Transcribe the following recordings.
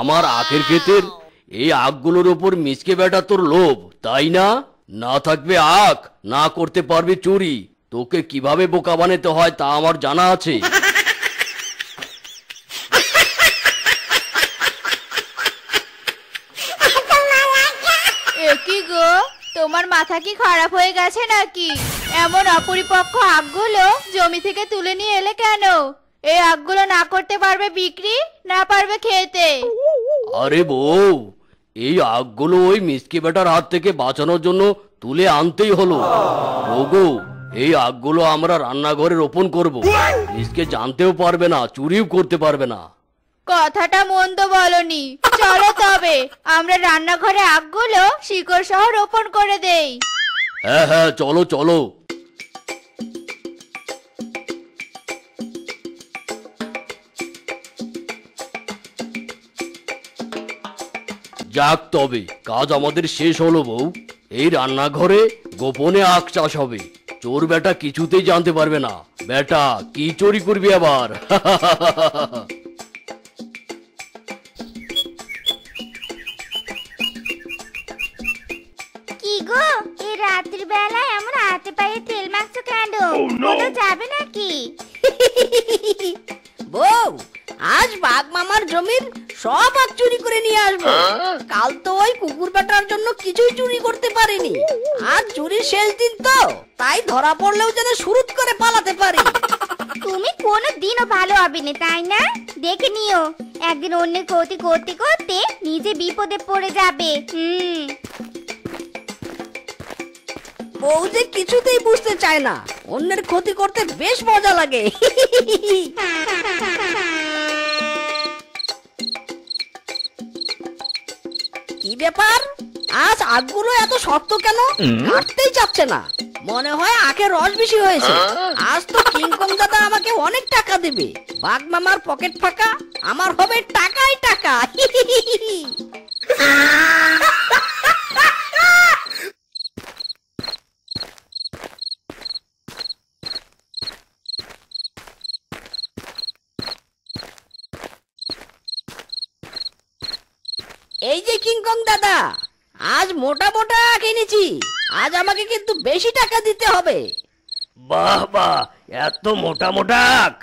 আমার আখের ক্ষেতের এই আখগুলোর ওপর মিচকে বেটা তোর লোভ, তাই না? না থাকবে আখ, না করতে পারবি চুরি। তোকে কিভাবে বোকা বানাতে হয় তা আমার জানা আছে। কি গো, তোমার মাথা কি খারাপ হয়ে গেছে নাকি? এমন অপরিপক্ক আখগুলো জমি থেকে তুলে নিয়ে এলে কেন? এই আখগুলো না করতে পারবে বিক্রি, না পারবে খেতে। আরে বউ, এই আখগুলো ওই মিসকে বেটার হাত থেকে বাঁচানোর জন্য তুলে আনতেই হলো। ওগো, এই আখগুলো আমরা রান্নাঘরে রোপণ করব। মিসকে জানতেও পারবে না, চুরিও করতে পারবে না। কথাটা মন্দ বলনি। চলো তবে আমরা রান্নাঘরে আখগুলো শিকড় সহ রোপণ করে দেই। হ্যাঁ হ্যাঁ, চলো চলো। যাক, তবে কাজ আমাদের শেষ হলো বউ। এই রান্নাঘরে গোপনে আখ চাষ হবে। চোর বেটা কিছুতেই জানতে পারবে না। বেটা, কি চুরি করবি আবার? কি গো, এই রাত্রি বেলায় এমন হাতে পায়ে তেল মাখছো কেন? কোথাও যাবে নাকি? বউ, আজ বাঘ মামার জমির সব আখ চুরি করে নিয়ে আসবো। কাল তো ওই কুকুর বেটার জন্য কিছুই চুরি করতে পারিনি। আজ চুরির শেষ দিন তো, তাই ধরা পড়লেও যেন শুরুত করে পালাতে পারি। তুমি কোনো দিনও ভালো হবে না, তাই না? দেখে নিও, একদিন অন্যের ক্ষতি করতে করতে নিজে বিপদে পড়ে যাবে। বউ যে কিছুতেই বুঝতে চায় না, অন্যের ক্ষতি করতে বেশ মজা লাগে। কি ব্যাপার, আজ আখগুলো এত শক্ত কেন? কাটতেই চাচ্ছে না। মনে হয় আখের রস বেশি হয়েছে। আজ তো কিংকং দাদা আমাকে অনেক টাকা দেবে। বাঘ মামার পকেট ফাঁকা, আমার হবে টাকাই টাকা। এই যে কিংকং দাদা, আজ মোটা মোটা আখ এনেছি। আজ আমাকে কিন্তু বেশি টাকা দিতে হবে। বাহ বাহ, এত মোটা মোটা আখ!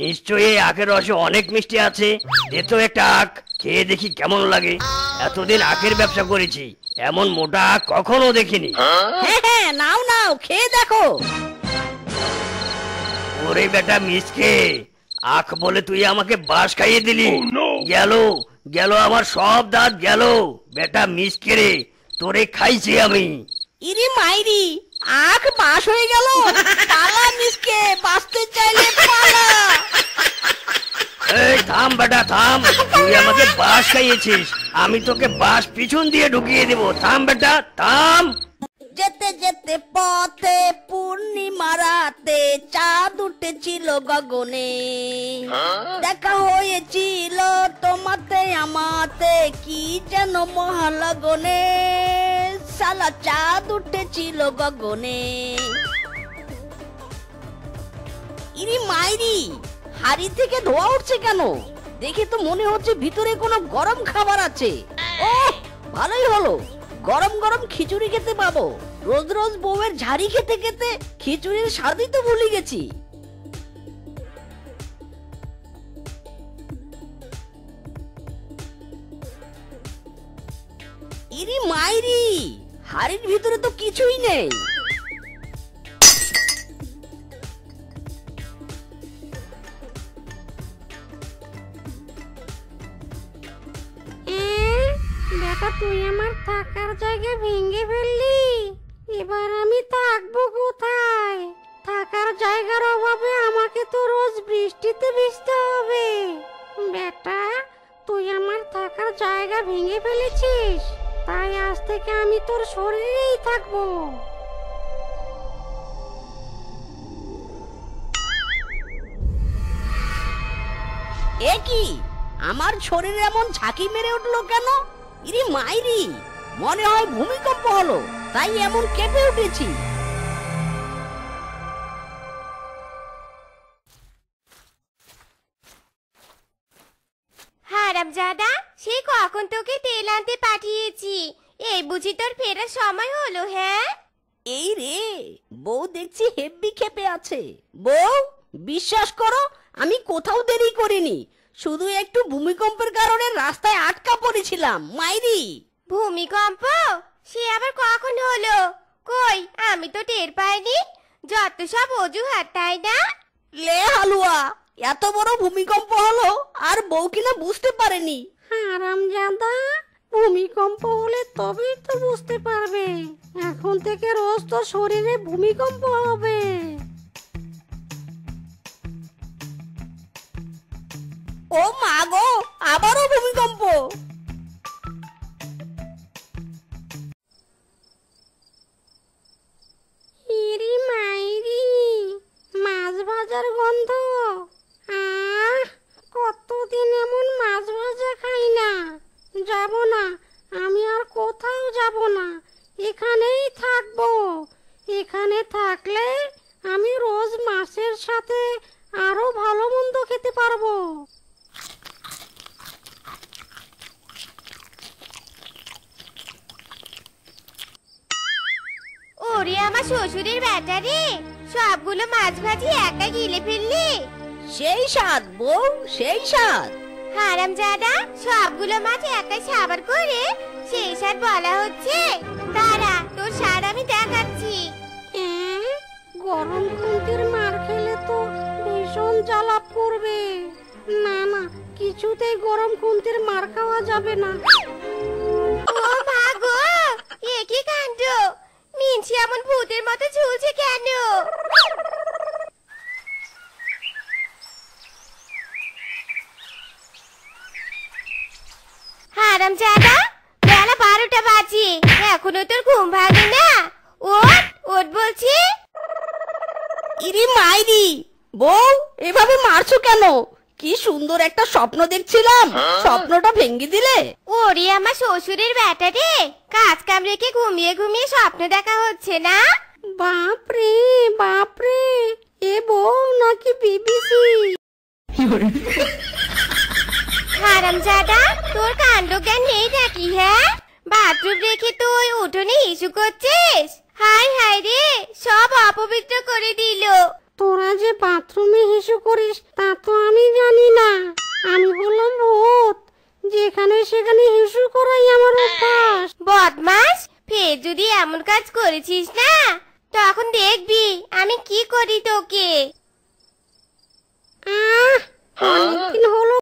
নিশ্চয়ই এই আখের রসে অনেক মিষ্টি আছে। দে তো একটা আখ, খেয়ে দেখি কেমন লাগে। এতদিন আখের ব্যবসা করেছি, এমন মোটা আখ কখনো দেখিনি। হ্যাঁ হ্যাঁ, নাও নাও, খেয়ে দেখো। ওরে বেটা মিসকে, আখ বলে তুই আমাকে বাঁশ খাইয়ে দিলি। গেল গেল আমার সব দাঁত গেল। বেটা মিসকে রে, তোরে খাইছি আমি। ইরি মাইরি, আখ বাস হয়ে গেল। পালা মিসকে, বাঁচতে চাইলে পালা। এই থাম বেটা থাম, তুই আমাকে বাঁশ খাইয়েছিস, আমি তোকে বাঁশ পিছন দিয়ে ঢুকিয়ে দেব। থাম বেটা থাম। যেতে যেতে পথে পূর্ণিমা রাতে চাঁদ উঠেছিল গগনে। দেখা হয়েছিল তোমাতে আমাতে, কি যেন মহালগনে। সালা চাঁদ উঠেছিল গগনে। ইরি মাইরি, হাড়ি থেকে ধোয়া উঠছে কেন? দেখে তো মনে হচ্ছে ভিতরে কোনো গরম খাবার আছে। ও, ভালোই হলো, গরম গরম খিচুড়ি খেতে পাবো। রোজ রোজ বউয়ের ঝাড়ি খেতে খেতে খিচুড়ির স্বাদই তো ভুলে গেছি। ইরি মাইরি, হাড়ির ভিতরে তো কিছুই নেই। বেটা, তুই আমার থাকার জায়গা ভেঙে ফেললি। এবার আমি থাকবো কোথায়? থাকার জায়গার অভাবে আমাকে তো রোজ বৃষ্টিতে ভিজতে হবে। বেটা, তুই আমার থাকার জায়গা ভেঙে ফেলেছিস, তাই আজ থেকে আমি তোর শরীরেই থাকবো। এ কি, আমার শরীরে এমন ঝাঁকি মেরে উঠলো কেন? ইরি মাইরি, মনে হয় ভূমিকম্প হলো, তাই এমন কেঁপে উঠেছি। হারামজাদা, সেই কখন তোকে তেল আনতে পাঠিয়েছি, এই বুঝি তোর ফেরার সময় হলো? হ্যাঁ এই রে, বউ দেখছি হেব্বি খেপে আছে। বউ, বিশ্বাস করো আমি কোথাও দেরি করিনি, শুধু একটু ভূমিকম্পের কারণে রাস্তায় আটকা পড়েছিলাম মাইরি। ভূমিকম্প? সে আবার কখন হলো? কই, আমি তো টের পাইনি। যত সব অজুহাত, তাই না? লে হালুয়া, এত বড় ভূমিকম্প হলো আর বউ কিনা বুঝতে পারেনি। হারামজাদা, ভূমিকম্প হলে তবেই তো বুঝতে পারবে। এখন থেকে রোজ তো শরীরে ভূমিকম্প হবে। ও মা গো, আবারও ভূমিকম্প। ইরি মাইরি, মাছ ভাজার গন্ধ। কতদিন এমন মাছ ভাজা খাই না। যাব না, আমি আর কোথাও যাব না, এখানেই থাকবো। এখানে থাকলে আমি রোজ মাছের সাথে আরো ভালো মন্দ খেতে পারবো। ওরে আমার শ্বশুরের বেটা রে, সবগুলো মাছ ভাজি একা গিলে ফেললি। সেই স্বাদ বউ, সেই স্বাদ। হারামজাদা, সবগুলো মাছ একাই সাবার করে সেই স্বাদ বলা হচ্ছে? দাঁড়া, তোর স্বাদ আমি দেখাচ্ছি। গরম খুন্তির মার খেলে তো ভীষণ জ্বালা পড়বে। না না, কিছুতেই গরম খুন্তির মার খাওয়া যাবে না। ও মা গো, এ কি কাণ্ড! মিনছি এমন ভূতের মতো ঝুলছে কেন? হারামজাদা, বেলা 12টা বাজে, এখনো তোর ঘুম ভাঙে না? ওঠ ওঠ বলছি। ইরি মাইরি, বউ এভাবে মারছো কেন? কি সুন্দর একটা স্বপ্ন দেখছিলাম, স্বপ্নটা ভেঙে দিলে। ওরে আমার শ্বশুরের বেটা রে, কাজ কাম রেখে ঘুমিয়ে ঘুমিয়ে স্বপ্ন দেখা হচ্ছে না? বাপরে বাপরে, এ বউ নাকি বিবিসি? হারামজাদা, তোর কাণ্ড জ্ঞান নেই নাকি? হ্যাঁ, বাথরুম রেখে তুই উঠোনে ইস্যু করছিস? হায় হায় রে, সব অপবিত্র করে দিল। তোরা যে বাথরুমে হিসু করিস তা তো আমি জানি না। আমি হলাম ভূত, যেখানে সেখানে হিসু করাই আমার অভ্যাস। বদমাস, ফের যদি এমন কাজ করেছিস না, তখন দেখবি আমি কি করি তোকে।